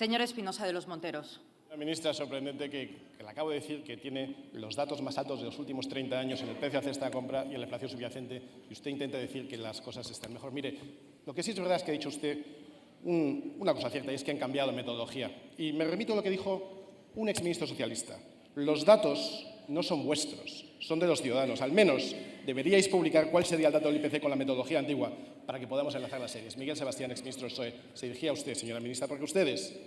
Señor Espinosa de los Monteros. Señora ministra, es sorprendente que le acabo de decir que tiene los datos más altos de los últimos 30 años en el precio de cesta de compra y en la inflación subyacente, y usted intenta decir que las cosas están mejor. Mire, lo que sí es verdad es que ha dicho usted una cosa cierta, y es que han cambiado la metodología. Y me remito a lo que dijo un exministro socialista. Los datos no son vuestros, son de los ciudadanos. Al menos deberíais publicar cuál sería el dato del IPC con la metodología antigua para que podamos enlazar las series. Miguel Sebastián, exministro del PSOE, se dirigía a usted, señora ministra, porque ustedes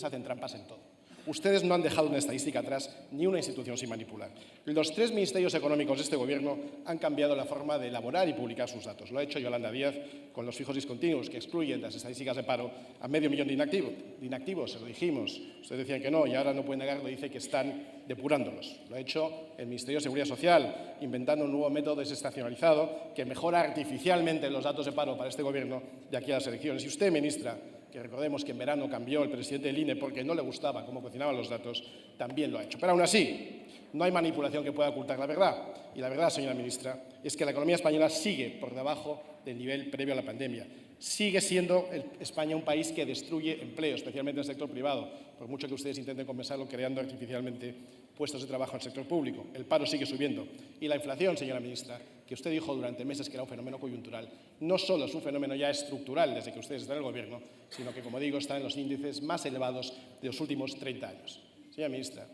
hacen trampas en todo. Ustedes no han dejado una estadística atrás ni una institución sin manipular. Los 3 ministerios económicos de este Gobierno han cambiado la forma de elaborar y publicar sus datos. Lo ha hecho Yolanda Díaz con los fijos discontinuos, que excluyen de las estadísticas de paro a medio millón de inactivos. Se lo dijimos. Ustedes decían que no y ahora no pueden negarlo. Dice que están depurándolos. Lo ha hecho el Ministerio de Seguridad Social, inventando un nuevo método desestacionalizado que mejora artificialmente los datos de paro para este Gobierno de aquí a las elecciones. Y usted, ministra, que recordemos que en verano cambió el presidente del INE porque no le gustaba cómo cocinaban los datos, también lo ha hecho. Pero aún así, no hay manipulación que pueda ocultar la verdad. Y la verdad, señora ministra, es que la economía española sigue por debajo del nivel previo a la pandemia. Sigue siendo España un país que destruye empleo, especialmente en el sector privado, por mucho que ustedes intenten compensarlo creando artificialmente puestos de trabajo en el sector público. El paro sigue subiendo. Y la inflación, señora ministra, que usted dijo durante meses que era un fenómeno coyuntural, no solo es un fenómeno ya estructural desde que ustedes están en el Gobierno, sino que, como digo, está en los índices más elevados de los últimos 30 años. Señora ministra,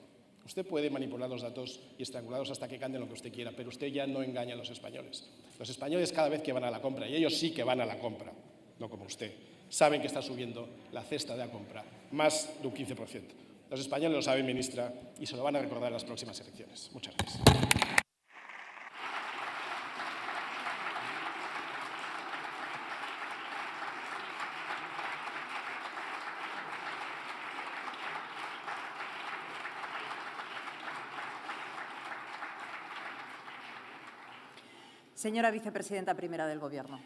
usted puede manipular los datos y estrangularlos hasta que cambien lo que usted quiera, pero usted ya no engaña a los españoles. Los españoles cada vez que van a la compra, y ellos sí que van a la compra, no como usted, saben que está subiendo la cesta de la compra más de un 15%. Los españoles lo saben, ministra, y se lo van a recordar en las próximas elecciones. Muchas gracias. Señora vicepresidenta primera del Gobierno.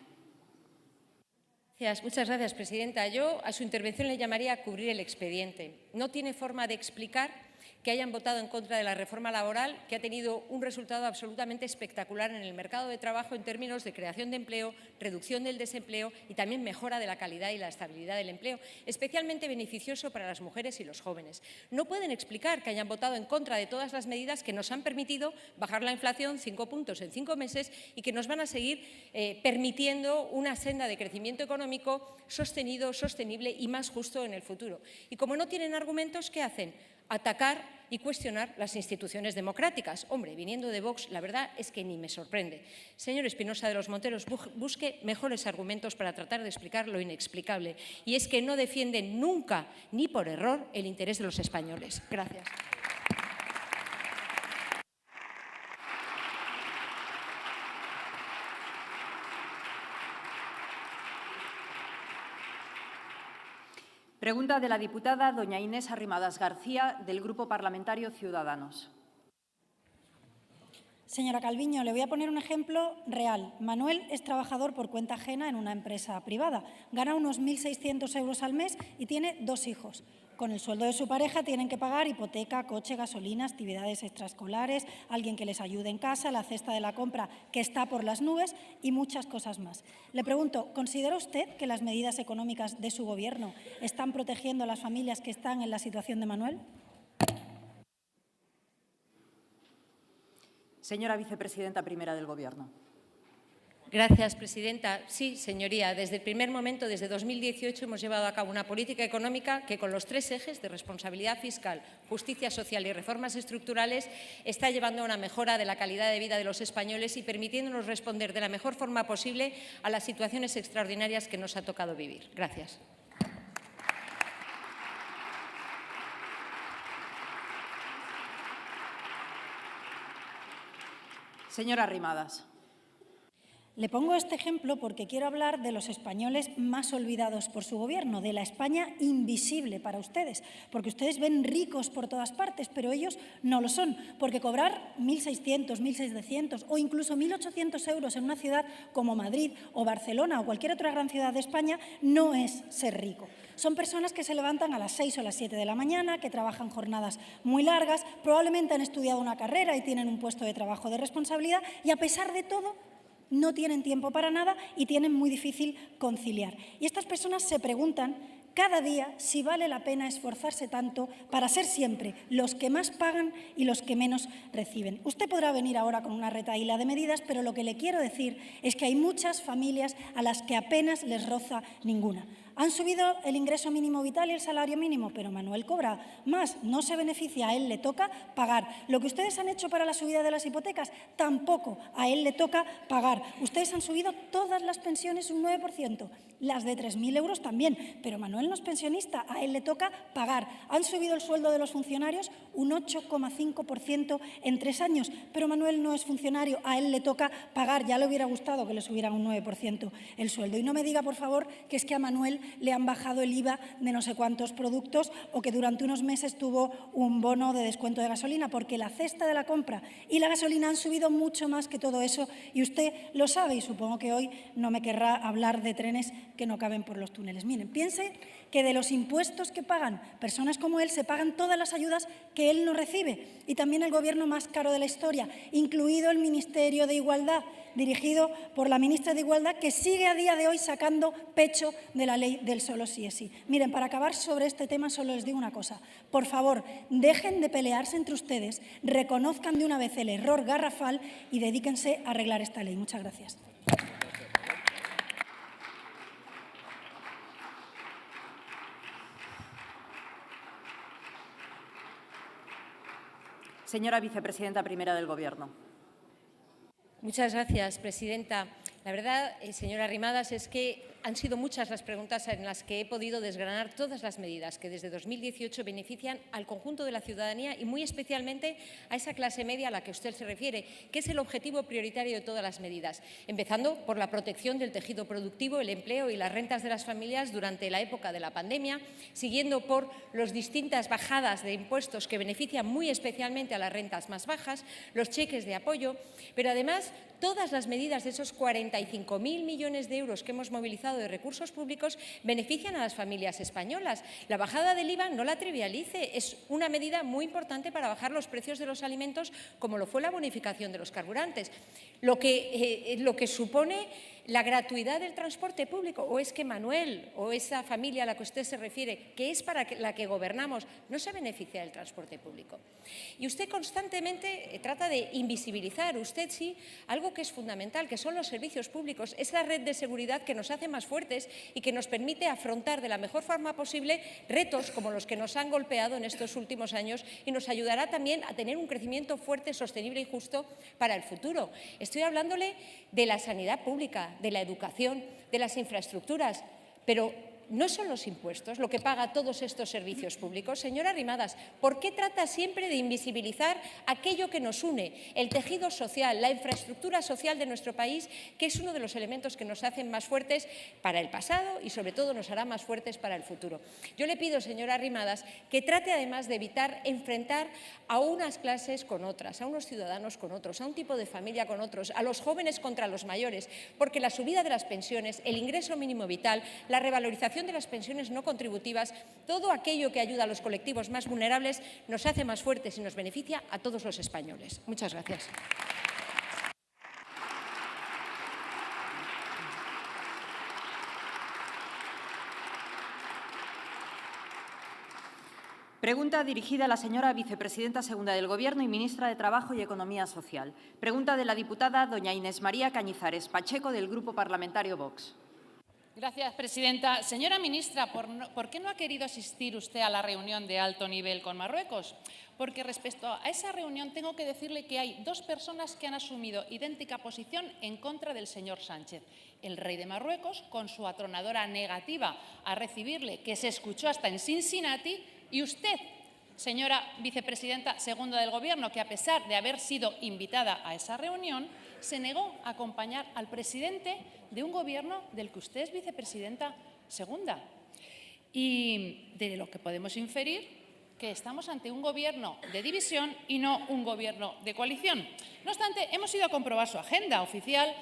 Muchas gracias, presidenta. Yo a su intervención le llamaría a cubrir el expediente. No tiene forma de explicar que hayan votado en contra de la reforma laboral, que ha tenido un resultado absolutamente espectacular en el mercado de trabajo en términos de creación de empleo, reducción del desempleo y también mejora de la calidad y la estabilidad del empleo, especialmente beneficioso para las mujeres y los jóvenes. No pueden explicar que hayan votado en contra de todas las medidas que nos han permitido bajar la inflación 5 puntos en 5 meses y que nos van a seguir permitiendo una senda de crecimiento económico sostenido, sostenible y más justo en el futuro. Y como no tienen argumentos, ¿qué hacen? Atacar y cuestionar las instituciones democráticas. Hombre, viniendo de Vox, la verdad es que ni me sorprende. Señor Espinosa de los Monteros, busque mejores argumentos para tratar de explicar lo inexplicable. Y es que no defienden nunca, ni por error, el interés de los españoles. Gracias. Pregunta de la diputada doña Inés Arrimadas García, del Grupo Parlamentario Ciudadanos. Señora Calviño, le voy a poner un ejemplo real. Manuel es trabajador por cuenta ajena en una empresa privada. Gana unos 1.600 euros al mes y tiene 2 hijos. Con el sueldo de su pareja tienen que pagar hipoteca, coche, gasolina, actividades extraescolares, alguien que les ayude en casa, la cesta de la compra que está por las nubes y muchas cosas más. Le pregunto, ¿considera usted que las medidas económicas de su Gobierno están protegiendo a las familias que están en la situación de Manuel? Señora vicepresidenta primera del Gobierno. Gracias, presidenta. Sí, señoría, desde el primer momento, desde 2018, hemos llevado a cabo una política económica que, con los 3 ejes de responsabilidad fiscal, justicia social y reformas estructurales, está llevando a una mejora de la calidad de vida de los españoles y permitiéndonos responder de la mejor forma posible a las situaciones extraordinarias que nos ha tocado vivir. Gracias. Señora Arrimadas. Le pongo este ejemplo porque quiero hablar de los españoles más olvidados por su Gobierno, de la España invisible para ustedes, porque ustedes ven ricos por todas partes, pero ellos no lo son, porque cobrar 1.600, 1.700 o incluso 1.800 euros en una ciudad como Madrid o Barcelona o cualquier otra gran ciudad de España no es ser rico. Son personas que se levantan a las 6 o las 7 de la mañana, que trabajan jornadas muy largas, probablemente han estudiado una carrera y tienen un puesto de trabajo de responsabilidad y, a pesar de todo, no tienen tiempo para nada y tienen muy difícil conciliar. Y estas personas se preguntan cada día si vale la pena esforzarse tanto para ser siempre los que más pagan y los que menos reciben. Usted podrá venir ahora con una retahíla de medidas, pero lo que le quiero decir es que hay muchas familias a las que apenas les roza ninguna. Han subido el ingreso mínimo vital y el salario mínimo, pero Manuel cobra más, no se beneficia, a él le toca pagar. Lo que ustedes han hecho para la subida de las hipotecas, tampoco, a él le toca pagar. Ustedes han subido todas las pensiones un 9%, las de 3.000 euros también, pero Manuel no es pensionista, a él le toca pagar. Han subido el sueldo de los funcionarios un 8,5% en 3 años, pero Manuel no es funcionario, a él le toca pagar. Ya le hubiera gustado que le subieran un 9% el sueldo. Y no me diga, por favor, que es que a Manuel le han bajado el IVA de no sé cuántos productos o que durante unos meses tuvo un bono de descuento de gasolina, porque la cesta de la compra y la gasolina han subido mucho más que todo eso y usted lo sabe, y supongo que hoy no me querrá hablar de trenes que no caben por los túneles. Miren, piense que de los impuestos que pagan personas como él se pagan todas las ayudas que él no recibe, y también el gobierno más caro de la historia, incluido el Ministerio de Igualdad, dirigido por la ministra de Igualdad, que sigue a día de hoy sacando pecho de la ley del solo sí es sí. Miren, para acabar sobre este tema solo les digo una cosa. Por favor, dejen de pelearse entre ustedes, reconozcan de una vez el error garrafal y dedíquense a arreglar esta ley. Muchas gracias. Señora vicepresidenta primera del Gobierno. Muchas gracias, presidenta. La verdad, señora Arrimadas, es que han sido muchas las preguntas en las que he podido desgranar todas las medidas que desde 2018 benefician al conjunto de la ciudadanía y muy especialmente a esa clase media a la que usted se refiere, que es el objetivo prioritario de todas las medidas, empezando por la protección del tejido productivo, el empleo y las rentas de las familias durante la época de la pandemia, siguiendo por las distintas bajadas de impuestos que benefician muy especialmente a las rentas más bajas, los cheques de apoyo, pero además todas las medidas de esos 45.000 millones de euros que hemos movilizado de recursos públicos benefician a las familias españolas. La bajada del IVA, no la trivialice, es una medida muy importante para bajar los precios de los alimentos, como lo fue la bonificación de los carburantes. Lo que supone la gratuidad del transporte público, o es que Manuel o esa familia a la que usted se refiere, que es para la que gobernamos, no se beneficia del transporte público. Y usted constantemente trata de invisibilizar, usted sí, algo que es fundamental, que son los servicios públicos, esa red de seguridad que nos hace más fuertes y que nos permite afrontar de la mejor forma posible retos como los que nos han golpeado en estos últimos años y nos ayudará también a tener un crecimiento fuerte, sostenible y justo para el futuro. Estoy hablándole de la sanidad pública, de la educación, de las infraestructuras, pero ¿no son los impuestos lo que paga todos estos servicios públicos? Señora Arrimadas, ¿por qué trata siempre de invisibilizar aquello que nos une, el tejido social, la infraestructura social de nuestro país, que es uno de los elementos que nos hacen más fuertes para el pasado y, sobre todo, nos hará más fuertes para el futuro? Yo le pido, señora Arrimadas, que trate además de evitar enfrentar a unas clases con otras, a unos ciudadanos con otros, a un tipo de familia con otros, a los jóvenes contra los mayores, porque la subida de las pensiones, el ingreso mínimo vital, la revalorización de las pensiones no contributivas, todo aquello que ayuda a los colectivos más vulnerables nos hace más fuertes y nos beneficia a todos los españoles. Muchas gracias. Pregunta dirigida a la señora vicepresidenta segunda del Gobierno y ministra de Trabajo y Economía Social. Pregunta de la diputada doña Inés María Cañizares Pacheco, del Grupo Parlamentario Vox. Gracias, presidenta. Señora ministra, ¿por qué no ha querido asistir usted a la reunión de alto nivel con Marruecos? Porque respecto a esa reunión tengo que decirle que hay dos personas que han asumido idéntica posición en contra del señor Sánchez. El rey de Marruecos, con su atronadora negativa a recibirle, que se escuchó hasta en Cincinnati, y usted, señora vicepresidenta segunda del Gobierno, que a pesar de haber sido invitada a esa reunión, se negó a acompañar al presidente de un Gobierno del que usted es vicepresidenta segunda. Y de lo que podemos inferir que estamos ante un Gobierno de división y no un Gobierno de coalición. No obstante, hemos ido a comprobar su agenda oficial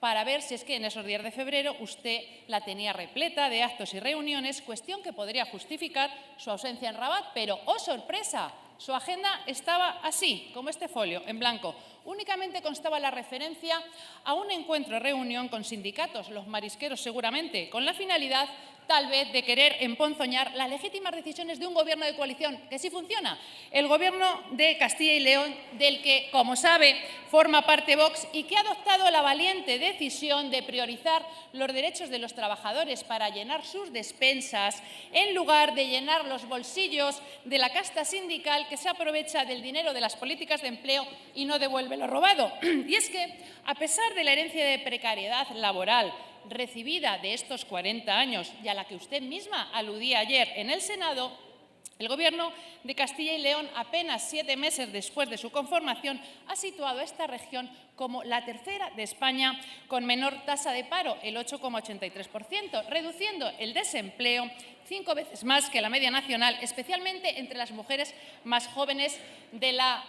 para ver si es que en esos días de febrero usted la tenía repleta de actos y reuniones, cuestión que podría justificar su ausencia en Rabat, pero ¡oh sorpresa! Su agenda estaba así, como este folio, en blanco. Únicamente constaba la referencia a un encuentro-reunión con sindicatos, los marisqueros seguramente, con la finalidad tal vez, de querer emponzoñar las legítimas decisiones de un gobierno de coalición que sí funciona, el Gobierno de Castilla y León, del que, como sabe, forma parte Vox y que ha adoptado la valiente decisión de priorizar los derechos de los trabajadores para llenar sus despensas en lugar de llenar los bolsillos de la casta sindical que se aprovecha del dinero de las políticas de empleo y no devuelve lo robado. Y es que, a pesar de la herencia de precariedad laboral recibida de estos 40 años y a la que usted misma aludía ayer en el Senado, el Gobierno de Castilla y León, apenas 7 meses después de su conformación, ha situado a esta región como la tercera de España con menor tasa de paro, el 8,83%, reduciendo el desempleo 5 veces más que la media nacional, especialmente entre las mujeres más jóvenes de la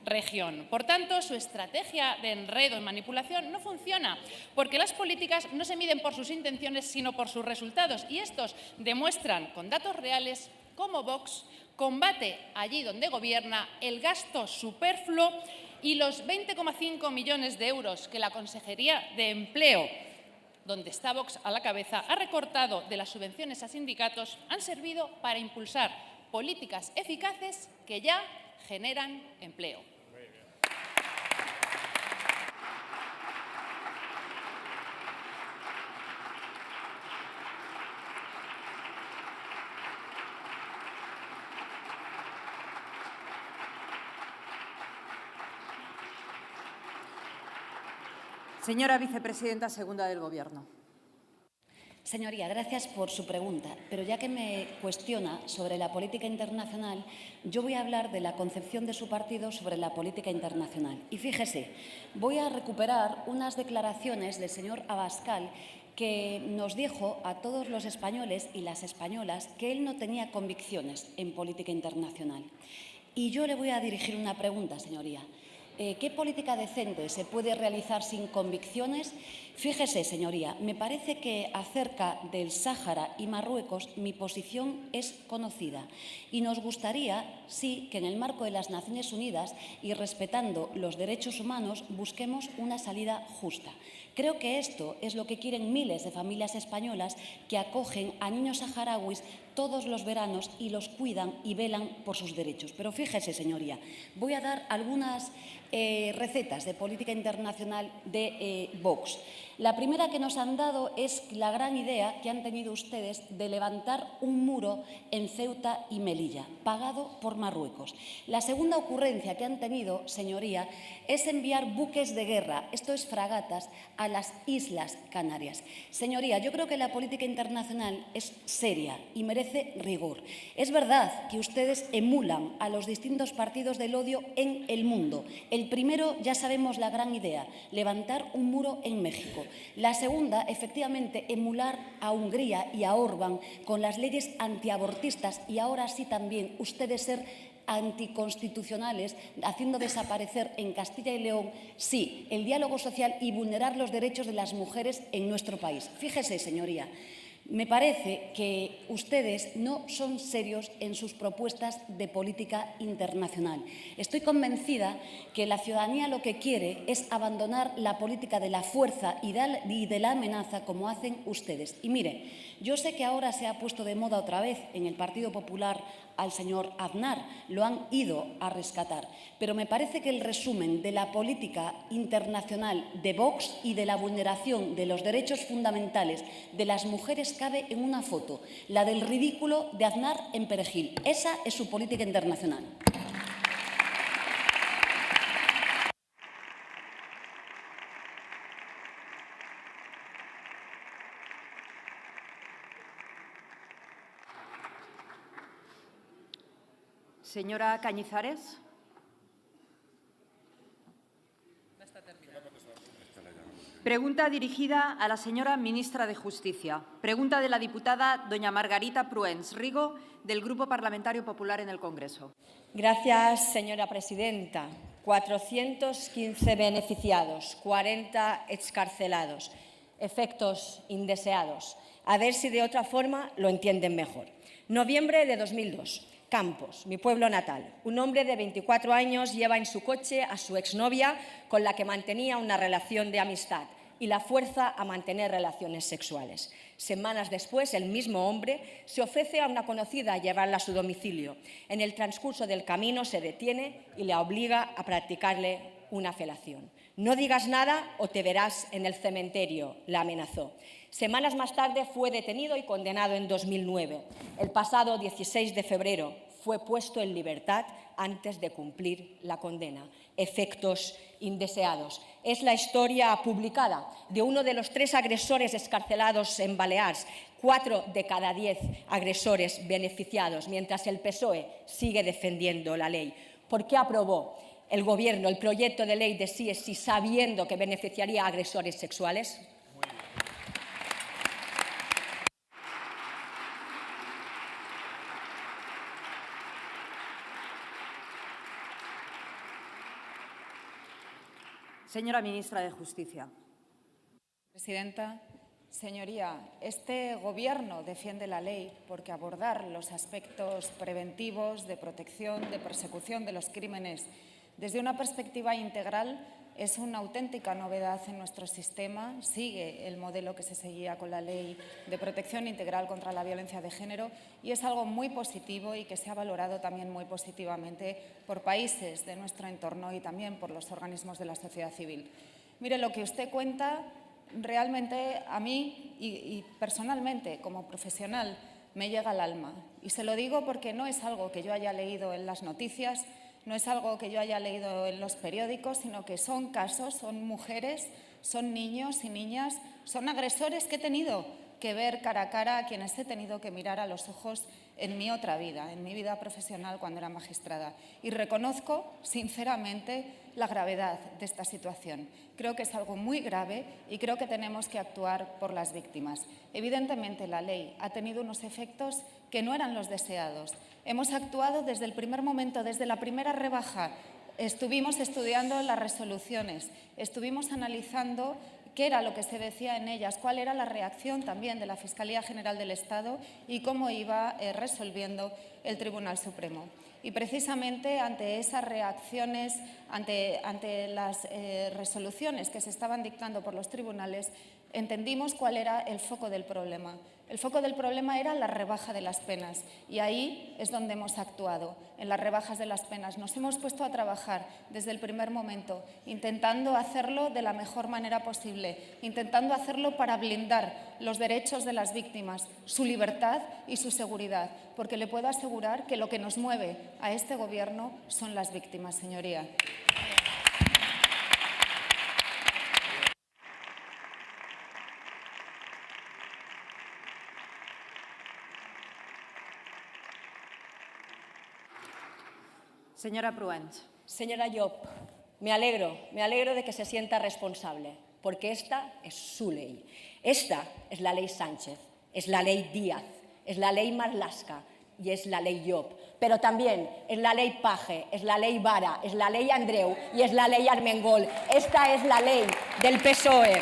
región. Por tanto, su estrategia de enredo y manipulación no funciona, porque las políticas no se miden por sus intenciones, sino por sus resultados. Y estos demuestran con datos reales cómo Vox combate allí donde gobierna el gasto superfluo y los 20,5 millones de euros que la Consejería de Empleo, donde está Vox a la cabeza, ha recortado de las subvenciones a sindicatos, han servido para impulsar políticas eficaces que ya generan empleo. Señora vicepresidenta segunda del Gobierno. Señoría, gracias por su pregunta, pero ya que me cuestiona sobre la política internacional, yo voy a hablar de la concepción de su partido sobre la política internacional. Y fíjese, voy a recuperar unas declaraciones del señor Abascal que nos dijo a todos los españoles y las españolas que él no tenía convicciones en política internacional. Y yo le voy a dirigir una pregunta, señoría. ¿Qué política decente se puede realizar sin convicciones? Fíjese, señoría, me parece que acerca del Sáhara y Marruecos mi posición es conocida y nos gustaría, sí, que en el marco de las Naciones Unidas y respetando los derechos humanos busquemos una salida justa. Creo que esto es lo que quieren miles de familias españolas que acogen a niños saharauis todos los veranos y los cuidan y velan por sus derechos. Pero fíjese, señoría, voy a dar algunas recetas de política internacional de Vox. La primera que nos han dado es la gran idea que han tenido ustedes de levantar un muro en Ceuta y Melilla, pagado por Marruecos. La segunda ocurrencia que han tenido, señoría, es enviar buques de guerra, esto es fragatas, a las Islas Canarias. Señoría, yo creo que la política internacional es seria y merece rigor. Es verdad que ustedes emulan a los distintos partidos del odio en el mundo. El primero, ya sabemos la gran idea, levantar un muro en México. La segunda, efectivamente, emular a Hungría y a Orbán con las leyes antiabortistas y ahora sí también ustedes ser anticonstitucionales, haciendo desaparecer en Castilla y León, sí, el diálogo social y vulnerar los derechos de las mujeres en nuestro país. Fíjese, señoría, me parece que ustedes no son serios en sus propuestas de política internacional. Estoy convencida que la ciudadanía lo que quiere es abandonar la política de la fuerza y de la amenaza como hacen ustedes. Y mire, yo sé que ahora se ha puesto de moda otra vez en el Partido Popular al señor Aznar, lo han ido a rescatar. Pero me parece que el resumen de la política internacional de Vox y de la vulneración de los derechos fundamentales de las mujeres cabe en una foto, la del ridículo de Aznar en Perejil. Esa es su política internacional. Señora Cañizares. Pregunta dirigida a la señora ministra de Justicia. Pregunta de la diputada doña Margarita Pruens Rigo, del Grupo Parlamentario Popular en el Congreso. Gracias, señora presidenta. 415 beneficiados, 40 excarcelados. Efectos indeseados. A ver si de otra forma lo entienden mejor. Noviembre de 2002. Campos, mi pueblo natal. Un hombre de 24 años lleva en su coche a su exnovia con la que mantenía una relación de amistad. y la fuerza a mantener relaciones sexuales. Semanas después, el mismo hombre se ofrece a una conocida a llevarla a su domicilio. En el transcurso del camino se detiene y la obliga a practicarle una felación. «No digas nada o te verás en el cementerio», la amenazó. Semanas más tarde fue detenido y condenado en 2009. El pasado 16 de febrero fue puesto en libertad antes de cumplir la condena. Efectos indeseados. Es la historia publicada de uno de los 3 agresores excarcelados en Baleares, 4 de cada 10 agresores beneficiados, mientras el PSOE sigue defendiendo la ley. ¿Por qué aprobó el Gobierno el proyecto de ley de Sí es Sí sabiendo que beneficiaría a agresores sexuales? Señora ministra de Justicia. Presidenta, señoría, este Gobierno defiende la ley porque abordar los aspectos preventivos, de protección, de persecución de los crímenes desde una perspectiva integral es una auténtica novedad en nuestro sistema. Sigue el modelo que se seguía con la Ley de Protección Integral contra la Violencia de Género y es algo muy positivo y que se ha valorado también muy positivamente por países de nuestro entorno y también por los organismos de la sociedad civil. Mire, lo que usted cuenta realmente a mí y personalmente como profesional me llega al alma. Y se lo digo porque no es algo que yo haya leído en las noticias, no es algo que yo haya leído en los periódicos, sino que son casos, son mujeres, son niños y niñas, son agresores que he tenido que ver cara a cara, a quienes he tenido que mirar a los ojos en mi otra vida, en mi vida profesional cuando era magistrada. Y reconozco, sinceramente, la gravedad de esta situación. Creo que es algo muy grave y creo que tenemos que actuar por las víctimas. Evidentemente, la ley ha tenido unos efectos que no eran los deseados. Hemos actuado desde el primer momento, desde la primera rebaja. Estuvimos estudiando las resoluciones, estuvimos analizando qué era lo que se decía en ellas, cuál era la reacción también de la Fiscalía General del Estado y cómo iba resolviendo el Tribunal Supremo. Y precisamente ante esas reacciones, ante las resoluciones que se estaban dictando por los tribunales, entendimos cuál era el foco del problema. El foco del problema era la rebaja de las penas y ahí es donde hemos actuado, en las rebajas de las penas. Nos hemos puesto a trabajar desde el primer momento, intentando hacerlo de la mejor manera posible, intentando hacerlo para blindar los derechos de las víctimas, su libertad y su seguridad, porque le puedo asegurar que lo que nos mueve a este Gobierno son las víctimas, señoría. Señora Pruens. Señora Llop, me alegro de que se sienta responsable, porque esta es su ley. Esta es la ley Sánchez, es la ley Díaz, es la ley Marlaska y es la ley Llop. Pero también es la ley Page, es la ley Vara, es la ley Andreu y es la ley Armengol. Esta es la ley del PSOE.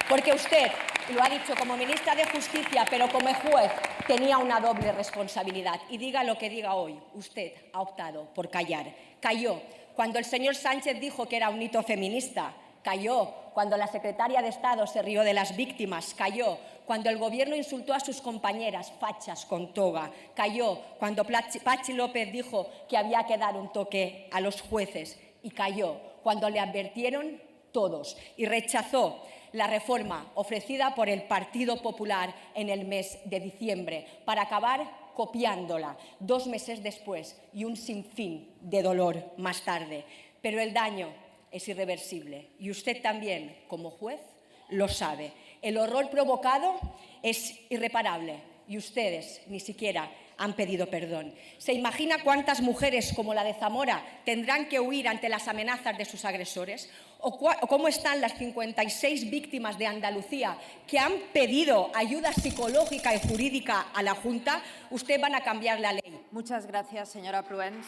Porque usted, lo ha dicho como ministra de Justicia, pero como juez, tenía una doble responsabilidad. Y diga lo que diga hoy, usted ha optado por callar. Calló cuando el señor Sánchez dijo que era un hito feminista. Calló cuando la secretaria de Estado se rió de las víctimas. Calló cuando el Gobierno insultó a sus compañeras fachas con toga. Calló cuando Patxi López dijo que había que dar un toque a los jueces. Y calló cuando le advirtieron todos y rechazó la reforma ofrecida por el Partido Popular en el mes de diciembre para acabar copiándola 2 meses después y un sinfín de dolor más tarde. Pero el daño es irreversible y usted también, como juez, lo sabe. El horror provocado es irreparable y ustedes ni siquiera han pedido perdón. ¿Se imagina cuántas mujeres como la de Zamora tendrán que huir ante las amenazas de sus agresores? ¿O cómo están las 56 víctimas de Andalucía que han pedido ayuda psicológica y jurídica a la Junta? Usted van a cambiar la ley. Muchas gracias, señora Pruens.